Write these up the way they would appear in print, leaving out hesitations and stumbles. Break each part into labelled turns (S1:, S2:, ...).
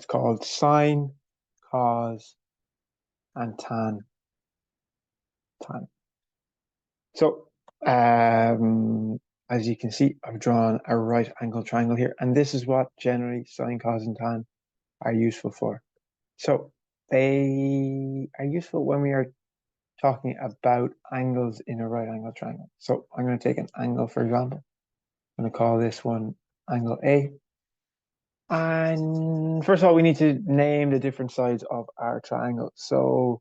S1: It's called sine, cos, and tan. So, as you can see, I've drawn a right angle triangle here, and this is what generally sine, cos, and tan are useful for. So they are useful when we are talking about angles in a right angle triangle. So I'm going to take an angle, for example. I'm going to call this one angle A. And first of all, we need to name the different sides of our triangle. So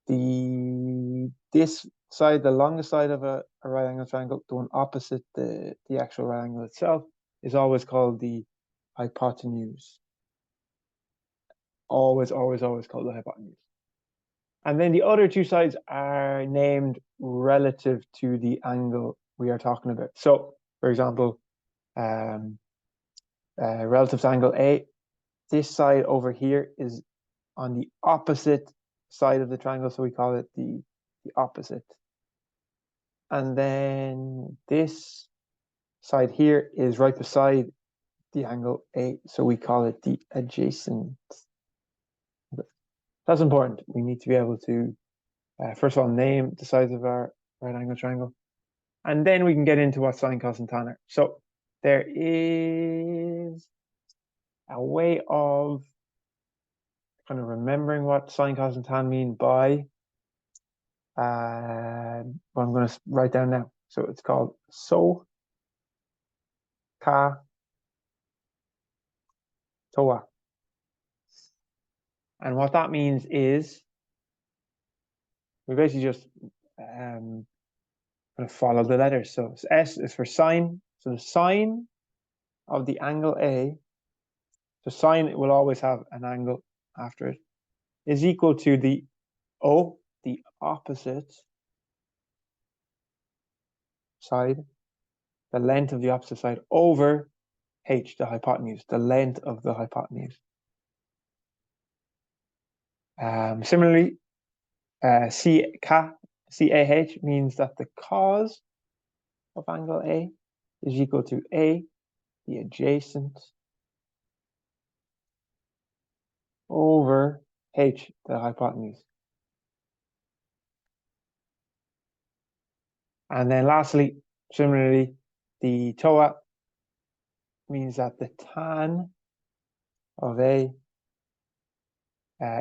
S1: this side, the longest side of a right angle triangle, the one opposite the actual right angle itself, is always called the hypotenuse. Always called the hypotenuse. And then the other two sides are named relative to the angle we are talking about. So, for example, relative to angle A, this side over here is on the opposite side of the triangle, so we call it the opposite. And then this side here is right beside the angle A, so we call it the adjacent. That's important. We need to be able to, first of all, name the sides of our right angle triangle, and then we can get into what sine, cos, and tan are. So there is a way of kind of remembering what sine, cos, and tan mean by what I'm going to write down now. So it's called so, ka, toa. And what that means is we basically just kind of follow the letters. So S is for sine. So the sine of the angle A, so sine will always have an angle after it, is equal to the O, the opposite side, the length of the opposite side, over H, the hypotenuse, the length of the hypotenuse. Similarly, CAH means that the cos of angle A is equal to A, the adjacent, over H, the hypotenuse. And then lastly, similarly, the TOA means that the tan of A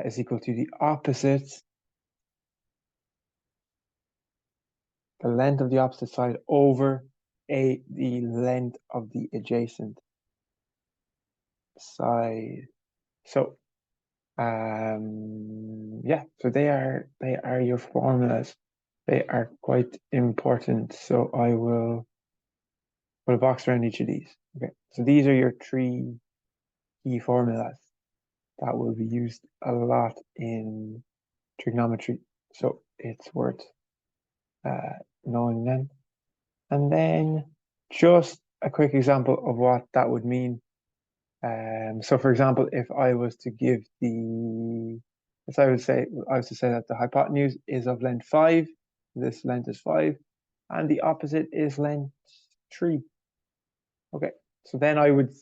S1: is equal to the opposite, the length of the opposite side, over A, the length of the adjacent side. So yeah, so they are your formulas. They are quite important. So I will put a box around each of these. Okay, so these are your three key formulas that will be used a lot in trigonometry. So it's worth knowing them. And then just a quick example of what that would mean. So for example, if I was to give I was to say that the hypotenuse is of length 5, this length is 5, and the opposite is length 3. Okay, so then I would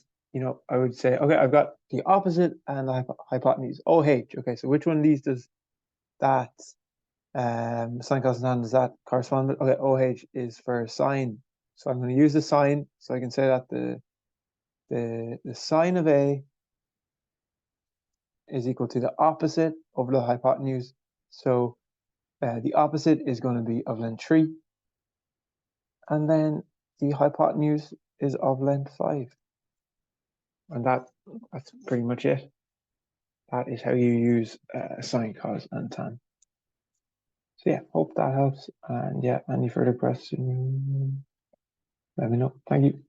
S1: say, okay, I've got the opposite and the hypotenuse, OH. Okay, so which one of these does that sine, cos, and tan, does that correspond with? Okay, OH is for sine. So I'm going to use the sine, so I can say that the sine of A is equal to the opposite over the hypotenuse. So the opposite is going to be of length 3. And then the hypotenuse is of length 5. And that's pretty much it. That is how you use sine, cos, and tan. So yeah, hope that helps. And yeah, any further questions, let me know. Thank you.